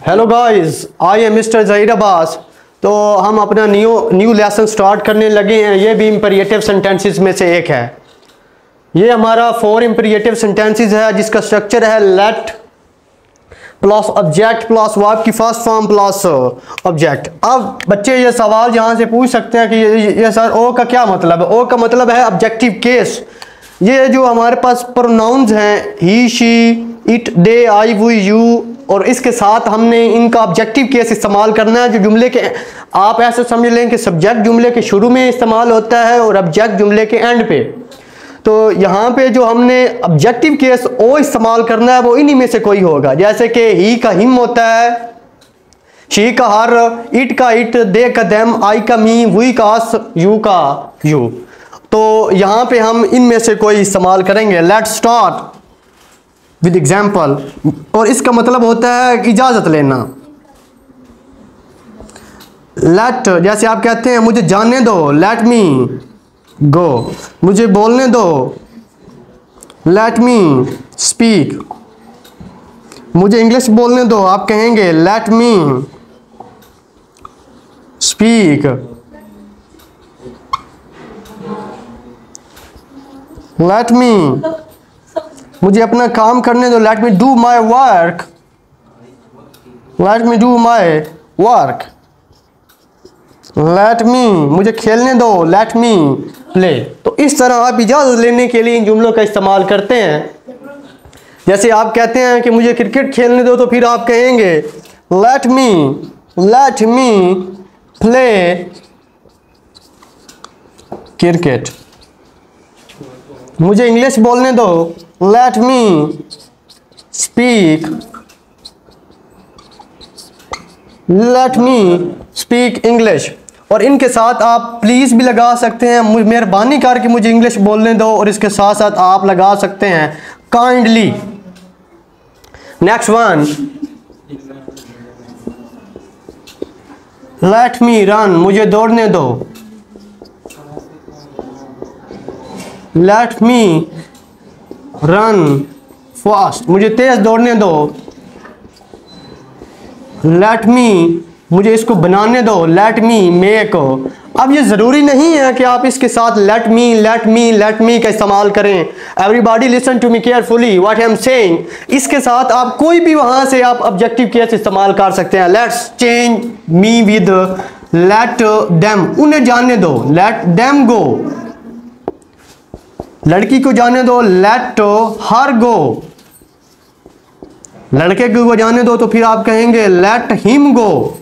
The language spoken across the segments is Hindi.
Hello guys, I am mister Zaheer Abbas. तो हम अपना न्यू लेसन स्टार्ट करने लगे हैं। ये भी इम्परेटिव सेंटेंसेस में से एक है। ये हमारा 4 इम्परेटिव सेंटेंसेस है जिसका स्ट्रक्चर है late plus object plus verb की फर्स्ट फॉर्म प्लस ऑब्जेक्ट। अब बच्चे ये सवाल यहाँ से पूछ सकते हैं कि ये सर ओ का क्या मतलब है। ओ का मतलब है ऑब्जेक्टिव केस। ये जो हमारे पास प्रोनाउंस हैं he she it they I we you, और इसके साथ हमने इनका ऑब्जेक्टिव केस इस्तेमाल करना है। जो जुमले के आप ऐसे समझ लें कि सब्जेक्ट जुमले के शुरू में इस्तेमाल होता है और ऑब्जेक्ट जुमले के एंड पे। तो यहाँ पे जो हमने ऑब्जेक्टिव केस ओ इस्तेमाल करना है वो इन्हीं में से कोई होगा। जैसे कि ही का हिम होता है, शी का हर, इट का इट, दे का देम, आई का मी, वी का अस, यू का यू। तो यहाँ पे हम इनमें से कोई इस्तेमाल करेंगे। Let's start with example. और इसका मतलब होता है इजाज़त लेना। लेट, जैसे आप कहते हैं मुझे जाने दो, लेट मी गो। मुझे बोलने दो, लेट मी स्पीक। मुझे इंग्लिश बोलने दो, आप कहेंगे let me speak. Late me, मुझे अपना काम करने दो, let me do my work. Let me do my work. Let me, मुझे खेलने दो, लेट मी प्ले। तो इस तरह आप इजाज़त लेने के लिए इन जुमलों का इस्तेमाल करते हैं। जैसे आप कहते हैं कि मुझे क्रिकेट खेलने दो, तो फिर आप कहेंगे लेट मी प्ले क्रिकेट। मुझे इंग्लिश बोलने दो, लेट मी स्पीक इंग्लिश। और इनके साथ आप प्लीज़ भी लगा सकते हैं, मेहरबानी करके मुझे इंग्लिश बोलने दो, और इसके साथ साथ आप लगा सकते हैं काइंडली। नेक्स्ट वन, लेट मी रन, मुझे दौड़ने दो। लेट मी रन फास्ट, मुझे तेज दौड़ने दो। लेट मी, मुझे इसको बनाने दो, लेट मी मेक। अब ये ज़रूरी नहीं है कि आप इसके साथ लेट मी का इस्तेमाल करें। Everybody listen to me carefully what I am saying. इसके साथ आप कोई भी वहाँ से आप ऑब्जेक्टिव केस इस्तेमाल कर सकते हैं। Let's change me with let them, उन्हें जाने दो, लेट देम गो। लड़की को जाने दो, लेट हर गो। लड़के को जाने दो, तो फिर आप कहेंगे लेट हिम गो।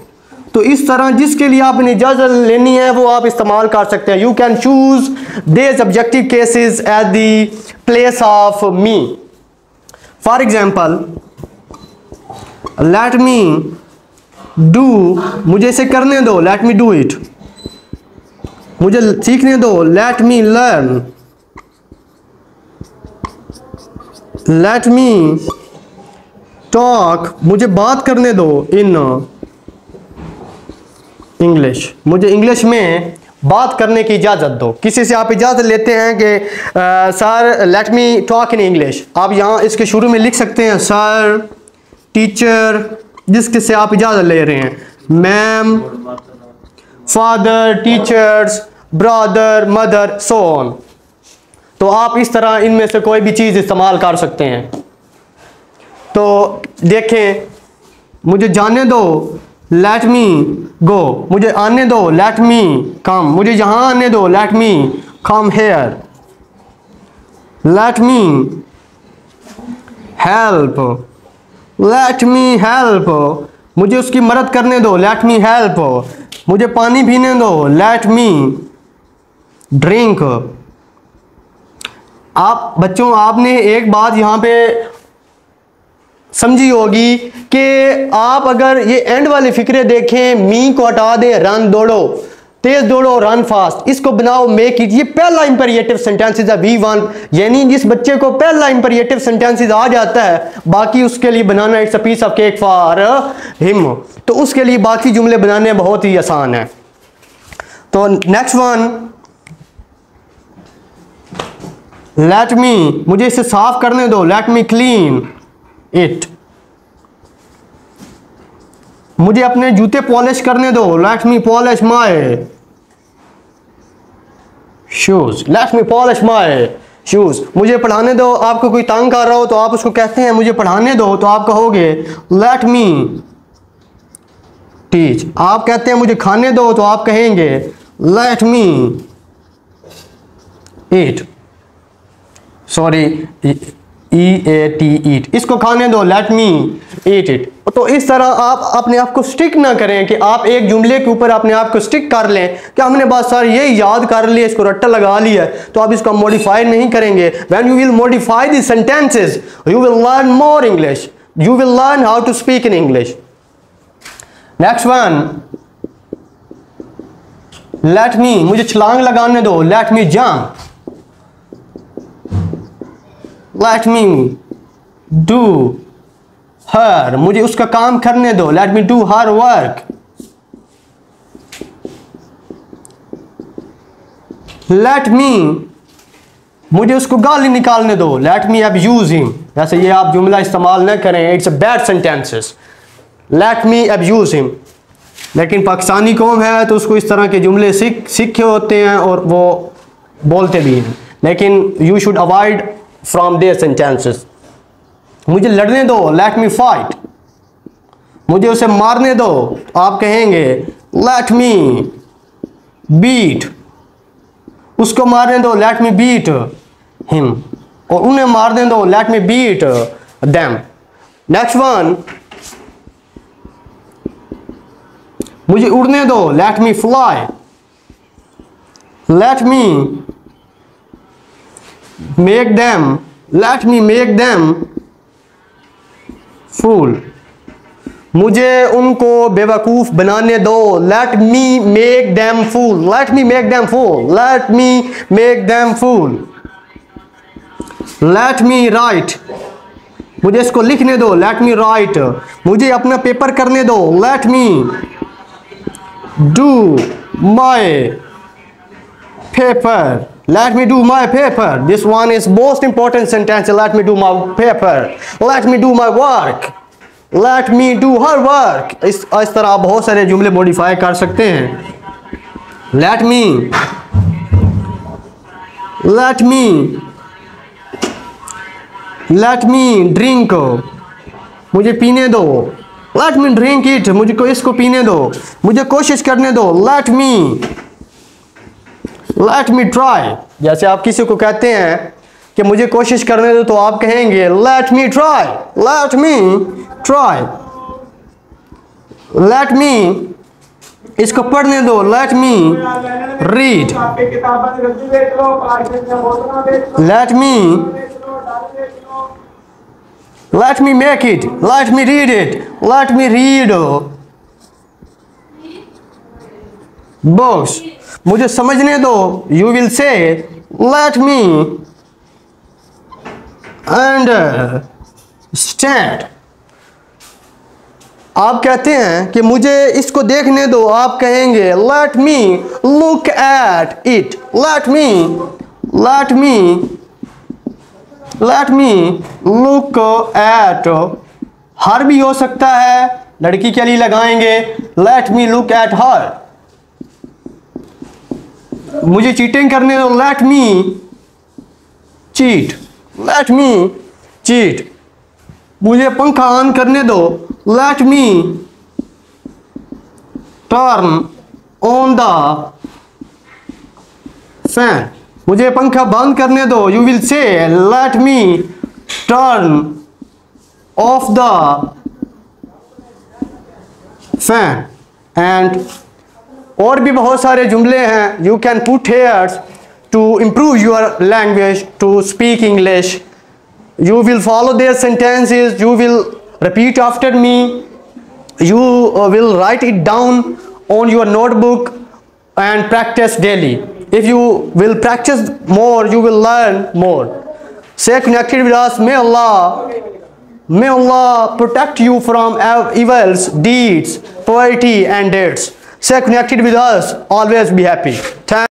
तो इस तरह जिसके लिए आपने इजाज़त लेनी है वो आप इस्तेमाल कर सकते हैं। You can choose this objective cases at the place of me. For example, late me do, मुझे इसे करने दो, लेट मी डू इट। मुझे सीखने दो, let me learn. Let me talk, मुझे बात करने दो इन इंग्लिश। मुझे इंग्लिश में बात करने की इजाज़त दो। किसी से आप इजाज़त लेते हैं कि sir let me talk in English, आप यहाँ इसके शुरू में लिख सकते हैं सर, टीचर, जिसके से आप इजाज़त ले रहे हैं, ma'am, father, teachers, brother, mother, so on. तो आप इस तरह इनमें से कोई भी चीज़ इस्तेमाल कर सकते हैं। तो देखें, मुझे जाने दो, लेट मी गो। मुझे आने दो, लेट मी कम। मुझे यहाँ आने दो, let me come here. Let me help, let me help. मुझे उसकी मदद करने दो, लेट मी हेल्प। मुझे पानी पीने दो, लेट मी ड्रिंक। आप बच्चों, आपने एक बात यहाँ पे समझी होगी कि आप अगर ये एंड वाले फिक्रे देखें, मी को हटा दें, रन दौड़ो, तेज दौड़ो, रन फास्ट, इसको बनाओ मेक इट। ये पहला इंपरेटिव सेंटेंसेस है V1, यानी जिस बच्चे को पहला इंपरेटिव सेंटेंसेस आ जाता है, बाकी उसके लिए बनाना it's a piece of cake for him. तो उसके लिए बाकी जुमले बनाने बहुत ही आसान है। तो नेक्स्ट वन, लेट मी, मुझे इसे साफ करने दो, लेट मी क्लीन इट। मुझे अपने जूते पॉलिश करने दो, let me polish my shoes, let me polish my shoes. मुझे पढ़ाने दो, आपको कोई तंग कर रहा हो तो आप उसको कहते हैं मुझे पढ़ाने दो, तो आप कहोगे लेट मी टीच। आप कहते हैं मुझे खाने दो तो आप कहेंगे लेट मी ईट, सॉरी EAT ईट, इसको खाने दो, लेट मी ईट इट। तो इस तरह आप अपने आप को स्टिक ना करें कि आप एक जुमले के ऊपर अपने आप को स्टिक कर लें कि हमने बस सर ये याद कर लिया, इसको रट्टा लगा लिया, तो आप इसको मॉडिफाई नहीं करेंगे। When you will modify the sentences you will learn more English, you will learn how to speak in English. Next one, let me, मुझे छलांग लगाने दो, let me jump, let me do her, मुझे उसका काम करने दो, let me do her work. Let me, मुझे उसको गाली निकालने दो, लेट मी अब्यूज हिम। वैसे ये आप जुमला इस्तेमाल न करें, it's a bad sentences, let me abuse him. लेकिन पाकिस्तानी कौम है तो उसको इस तरह के जुमले सीखे होते हैं और वो बोलते भी हैं, लेकिन you should avoid from their sentences. मुझे लड़ने दो, लेट मी फाइट, मुझे उसे मारने दो, आप कहेंगे लेट मी बीट, उसको मारने दो, लेट मी बीट हिम, और उन्हें मारने दो, let me beat them. Next one, मुझे उड़ने दो, let me fly, let me make them, let me make them fool, मुझे उनको बेवकूफ बनाने दो, let me make them fool, let me make them fool, let me make them fool. Let me write, मुझे इसको लिखने दो, लेट मी राइट, मुझे अपना पेपर करने दो, let me do my paper, let me do my paper. This one is most important sentence, let me do my paper, let me do my work, let me do her work। इस तरह आप बहुत सारे जुमले मॉडिफाई कर सकते हैं। let me drink, मुझे पीने दो, let me drink it, मुझको इसको पीने दो, मुझे कोशिश करने दो, let me try। जैसे आप किसी को कहते हैं कि मुझे कोशिश करने दो, तो आप कहेंगे let me try, let me try। let me, इसको पढ़ने दो, let me read, let me make it, let me read it, let me read books। मुझे समझने दो, you will say let me understand। आप कहते हैं कि मुझे इसको देखने दो, आप कहेंगे let me look at it, let me look at, हर भी हो सकता है, लड़की के लिए लगाएंगे let me look at her। मुझे चीटिंग करने दो, let me cheat, let me cheat. मुझे पंखा ऑन करने दो, let me turn on the fan. मुझे पंखा बंद करने दो, you will say let me turn off the fan. And और भी बहुत सारे जुमले हैं, you can put here to improve your language to speak English. You will follow their sentences, you will repeat after me, you will write it down on your notebook and practice daily. If you will practice more, you will learn more. Stay connected with us. May Allah protect you from evils, deeds, poverty and deeds. Stay connected with us. Always be happy. Thanks.